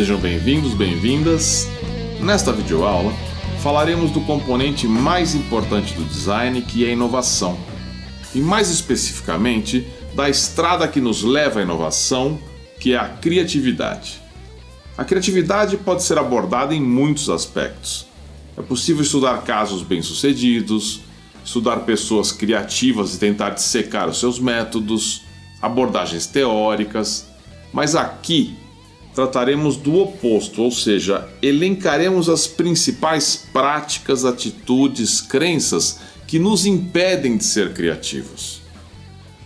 Sejam bem-vindos, bem-vindas. Nesta videoaula, falaremos do componente mais importante do design, que é a inovação. E mais especificamente, da estrada que nos leva à inovação, que é a criatividade. A criatividade pode ser abordada em muitos aspectos. É possível estudar casos bem-sucedidos, estudar pessoas criativas e tentar dissecar os seus métodos, abordagens teóricas, mas aqui trataremos do oposto, ou seja, elencaremos as principais práticas, atitudes, crenças que nos impedem de ser criativos.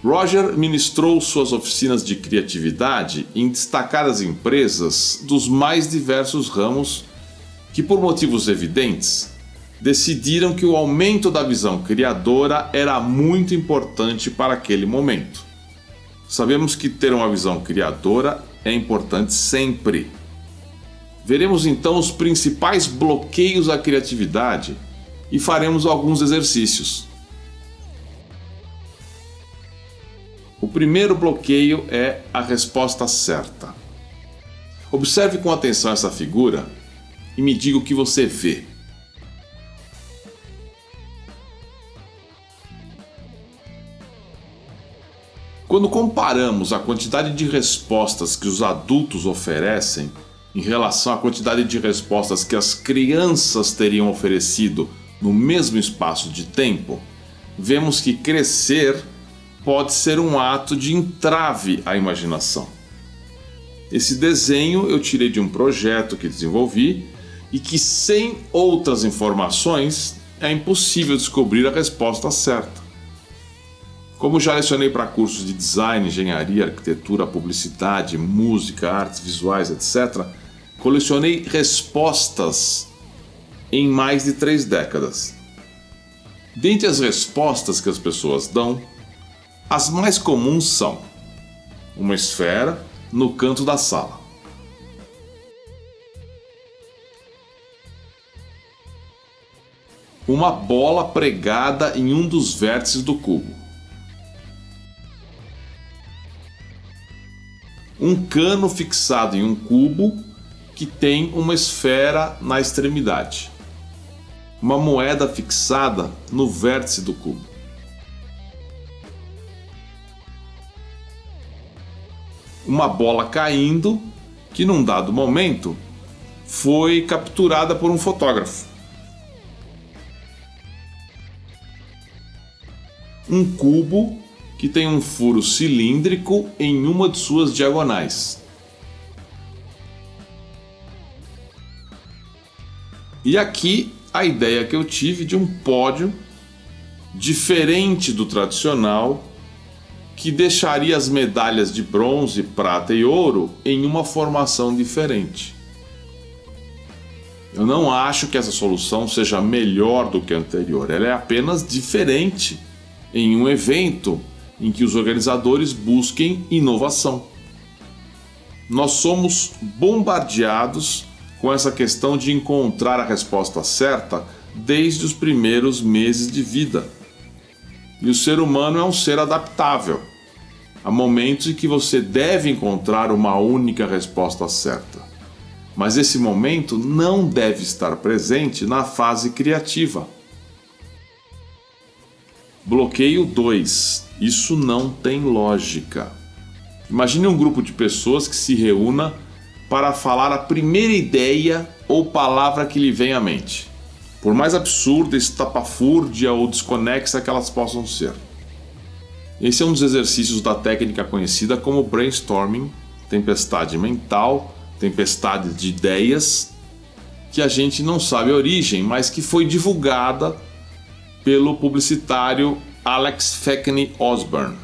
Roger ministrou suas oficinas de criatividade em destacadas empresas dos mais diversos ramos que, por motivos evidentes, decidiram que o aumento da visão criadora era muito importante para aquele momento. Sabemos que ter uma visão criadora é importante sempre. Veremos então os principais bloqueios à criatividade e faremos alguns exercícios. O primeiro bloqueio é a resposta certa. Observe com atenção essa figura e me diga o que você vê. Quando comparamos a quantidade de respostas que os adultos oferecem em relação à quantidade de respostas que as crianças teriam oferecido no mesmo espaço de tempo, vemos que crescer pode ser um ato de entrave à imaginação. Esse desenho eu tirei de um projeto que desenvolvi e que, sem outras informações, é impossível descobrir a resposta certa. Como já lecionei para cursos de design, engenharia, arquitetura, publicidade, música, artes visuais, etc., colecionei respostas em mais de 3 décadas. Dentre as respostas que as pessoas dão, as mais comuns são uma esfera no canto da sala, uma bola pregada em um dos vértices do cubo, um cano fixado em um cubo que tem uma esfera na extremidade, uma moeda fixada no vértice do cubo, uma bola caindo que num dado momento foi capturada por um fotógrafo, um cubo que tem um furo cilíndrico em uma de suas diagonais. E aqui a ideia que eu tive de um pódio diferente do tradicional, que deixaria as medalhas de bronze, prata e ouro em uma formação diferente. Eu não acho que essa solução seja melhor do que a anterior, ela é apenas diferente em um evento em que os organizadores busquem inovação. Nós somos bombardeados com essa questão de encontrar a resposta certa desde os primeiros meses de vida. E o ser humano é um ser adaptável. Há momentos em que você deve encontrar uma única resposta certa. Mas esse momento não deve estar presente na fase criativa. Bloqueio 2. Isso não tem lógica. Imagine um grupo de pessoas que se reúna para falar a primeira ideia ou palavra que lhe vem à mente, por mais absurda, estapafúrdia ou desconexa que elas possam ser. Esse é um dos exercícios da técnica conhecida como brainstorming, tempestade mental, tempestade de ideias, que a gente não sabe a origem, mas que foi divulgada pelo publicitário Alex Feckney Osborne.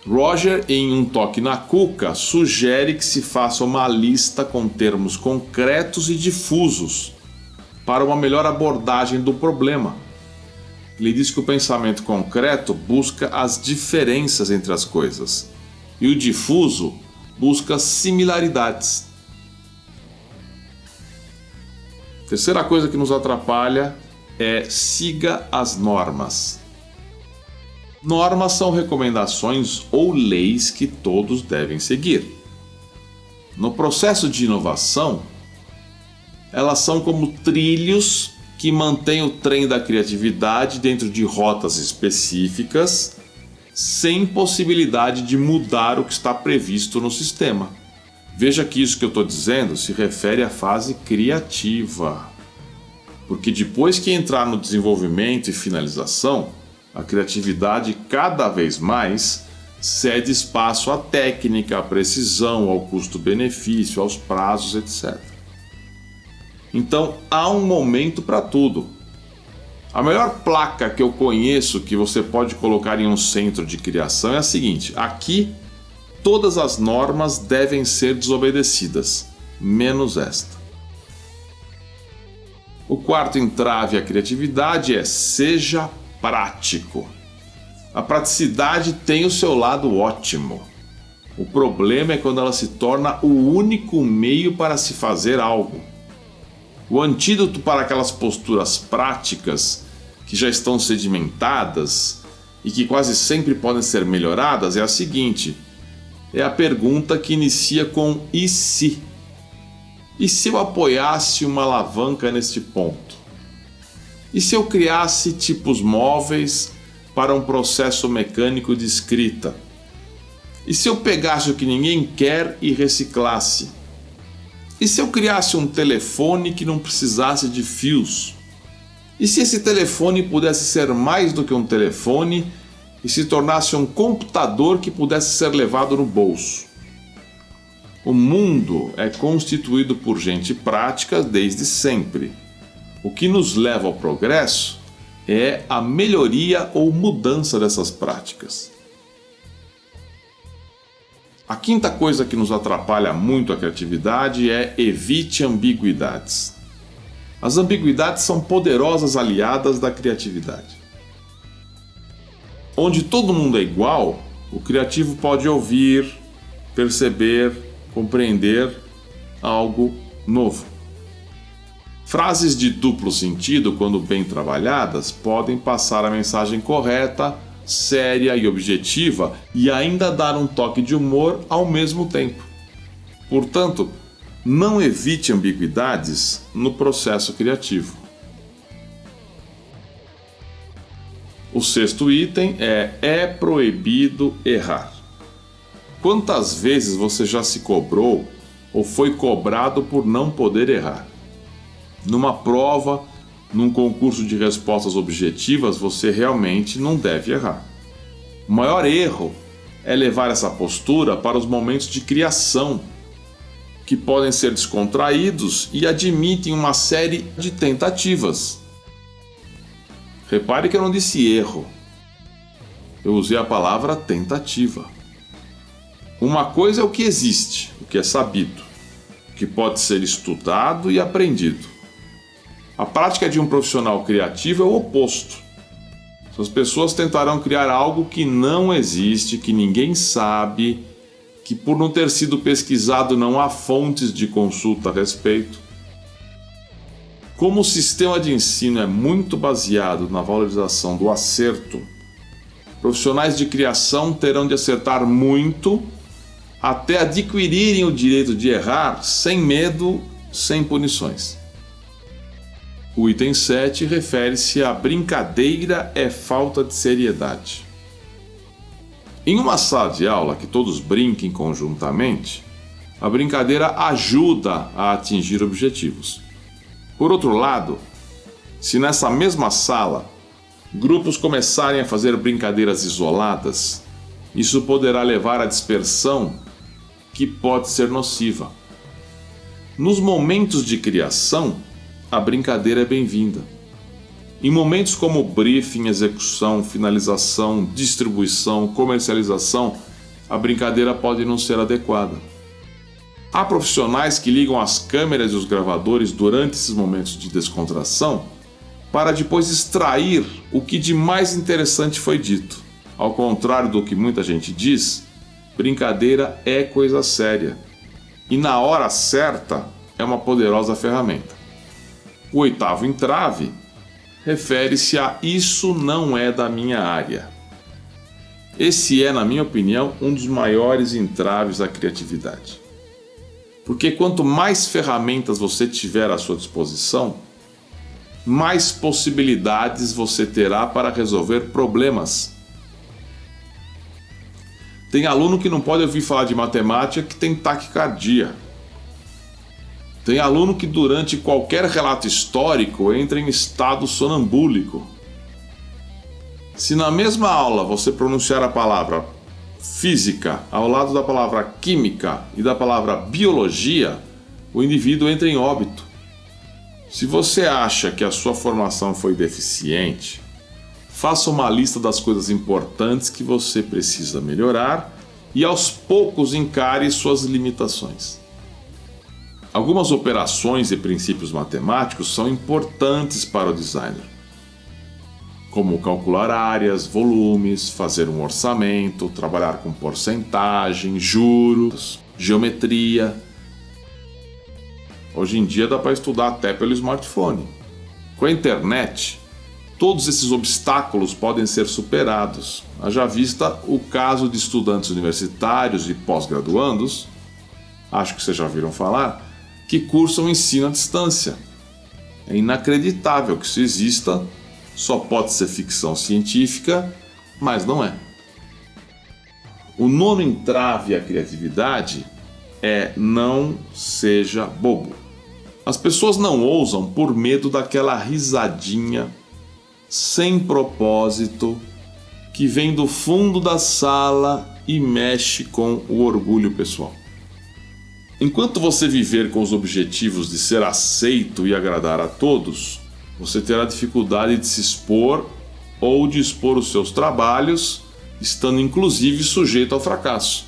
Roger, em um toque na cuca, sugere que se faça uma lista com termos concretos e difusos para uma melhor abordagem do problema. Ele diz que o pensamento concreto busca as diferenças entre as coisas e o difuso busca similaridades. Terceira coisa que nos atrapalha é siga as normas. Normas são recomendações ou leis que todos devem seguir. No processo de inovação, elas são como trilhos que mantêm o trem da criatividade dentro de rotas específicas, sem possibilidade de mudar o que está previsto no sistema. Veja que isso que eu estou dizendo se refere à fase criativa. Porque depois que entrar no desenvolvimento e finalização, a criatividade cada vez mais cede espaço à técnica, à precisão, ao custo-benefício, aos prazos, etc. Então há um momento para tudo. A melhor placa que eu conheço que você pode colocar em um centro de criação é a seguinte: aqui todas as normas devem ser desobedecidas, menos esta. O quarto entrave à criatividade é: seja prático. A praticidade tem o seu lado ótimo. O problema é quando ela se torna o único meio para se fazer algo. O antídoto para aquelas posturas práticas que já estão sedimentadas e que quase sempre podem ser melhoradas é a seguinte: é a pergunta que inicia com e se? E se eu apoiasse uma alavanca neste ponto? E se eu criasse tipos móveis para um processo mecânico de escrita? E se eu pegasse o que ninguém quer e reciclasse? E se eu criasse um telefone que não precisasse de fios? E se esse telefone pudesse ser mais do que um telefone e se tornasse um computador que pudesse ser levado no bolso? O mundo é constituído por gente prática desde sempre. O que nos leva ao progresso é a melhoria ou mudança dessas práticas. A quinta coisa que nos atrapalha muito a criatividade é: evite ambiguidades. As ambiguidades são poderosas aliadas da criatividade. Onde todo mundo é igual, o criativo pode ouvir, perceber, compreender algo novo. Frases de duplo sentido, quando bem trabalhadas, podem passar a mensagem correta, séria e objetiva e ainda dar um toque de humor ao mesmo tempo. Portanto, não evite ambiguidades no processo criativo. O sexto item é proibido errar. Quantas vezes você já se cobrou ou foi cobrado por não poder errar? Numa prova, num concurso de respostas objetivas, você realmente não deve errar. O maior erro é levar essa postura para os momentos de criação, que podem ser descontraídos e admitem uma série de tentativas. Repare que eu não disse erro. Eu usei a palavra tentativa. Uma coisa é o que existe, o que é sabido, o que pode ser estudado e aprendido. A prática de um profissional criativo é o oposto. As pessoas tentarão criar algo que não existe, que ninguém sabe, que por não ter sido pesquisado não há fontes de consulta a respeito. Como o sistema de ensino é muito baseado na valorização do acerto, profissionais de criação terão de acertar muito até adquirirem o direito de errar sem medo, sem punições. O item 7 refere-se a brincadeira é falta de seriedade. Em uma sala de aula que todos brinquem conjuntamente, a brincadeira ajuda a atingir objetivos. Por outro lado, se nessa mesma sala grupos começarem a fazer brincadeiras isoladas, isso poderá levar à dispersão, que pode ser nociva. Nos momentos de criação, a brincadeira é bem-vinda. Em momentos como briefing, execução, finalização, distribuição, comercialização, a brincadeira pode não ser adequada. Há profissionais que ligam as câmeras e os gravadores durante esses momentos de descontração para depois extrair o que de mais interessante foi dito. Ao contrário do que muita gente diz, brincadeira é coisa séria e na hora certa é uma poderosa ferramenta. O oitavo entrave refere-se a isso não é da minha área. Esse é, na minha opinião, um dos maiores entraves à criatividade. Porque quanto mais ferramentas você tiver à sua disposição, mais possibilidades você terá para resolver problemas. Tem aluno que não pode ouvir falar de matemática que tem taquicardia. Tem aluno que durante qualquer relato histórico entra em estado sonambúlico. Se na mesma aula você pronunciar a palavra física ao lado da palavra química e da palavra biologia, o indivíduo entra em óbito. Se você acha que a sua formação foi deficiente, faça uma lista das coisas importantes que você precisa melhorar e aos poucos encare suas limitações. Algumas operações e princípios matemáticos são importantes para o designer, como calcular áreas, volumes, fazer um orçamento, trabalhar com porcentagem, juros, geometria. Hoje em dia dá para estudar até pelo smartphone. Com a internet, todos esses obstáculos podem ser superados. Haja vista o caso de estudantes universitários e pós-graduandos, acho que vocês já ouviram falar, que cursam ensino à distância. É inacreditável que isso exista, só pode ser ficção científica, mas não é. O nono entrave à criatividade é não seja bobo. As pessoas não ousam por medo daquela risadinha sem propósito que vem do fundo da sala e mexe com o orgulho pessoal. Enquanto você viver com os objetivos de ser aceito e agradar a todos, você terá dificuldade de se expor ou de expor os seus trabalhos, estando inclusive sujeito ao fracasso.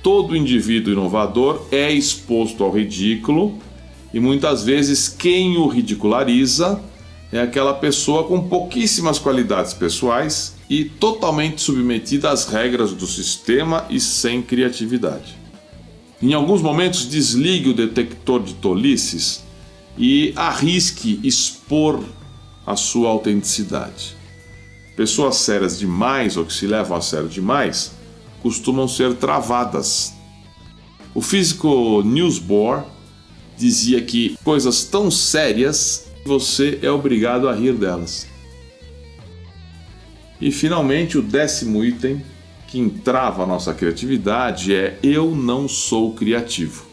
Todo indivíduo inovador é exposto ao ridículo e muitas vezes quem o ridiculariza é aquela pessoa com pouquíssimas qualidades pessoais e totalmente submetida às regras do sistema e sem criatividade. Em alguns momentos, desligue o detector de tolices e arrisque expor a sua autenticidade. Pessoas sérias demais ou que se levam a sério demais costumam ser travadas. O físico Niels Bohr dizia que coisas tão sérias você é obrigado a rir delas. E finalmente o 10º item que entrava a nossa criatividade é eu não sou criativo.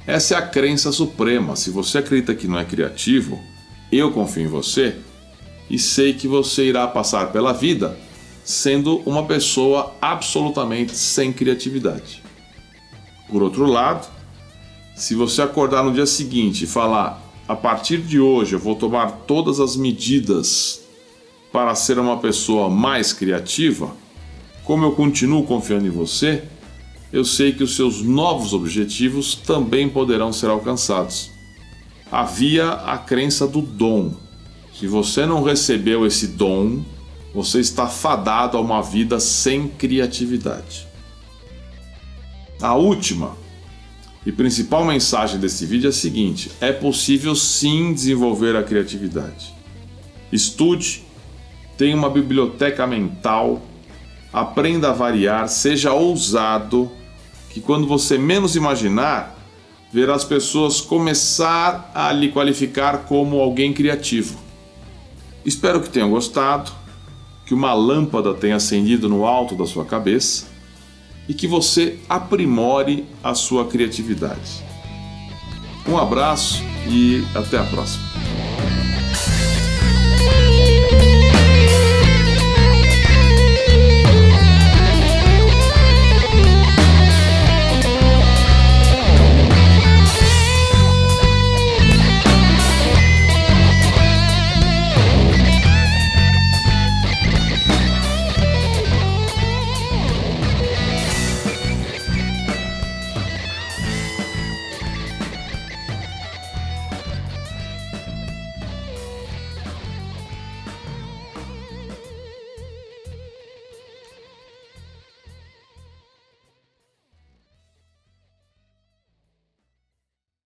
Essa é a crença suprema. Se você acredita que não é criativo, eu confio em você e sei que você irá passar pela vida sendo uma pessoa absolutamente sem criatividade. Por outro lado, se você acordar no dia seguinte e falar a partir de hoje eu vou tomar todas as medidas para ser uma pessoa mais criativa, como eu continuo confiando em você, eu sei que os seus novos objetivos também poderão ser alcançados. Havia a crença do dom. Se você não recebeu esse dom, você está fadado a uma vida sem criatividade. A última e principal mensagem desse vídeo é a seguinte: é possível sim desenvolver a criatividade. Estude, tenha uma biblioteca mental, aprenda a variar, seja ousado, que quando você menos imaginar, verá as pessoas começar a lhe qualificar como alguém criativo. Espero que tenham gostado, que uma lâmpada tenha acendido no alto da sua cabeça e que você aprimore a sua criatividade. Um abraço e até a próxima.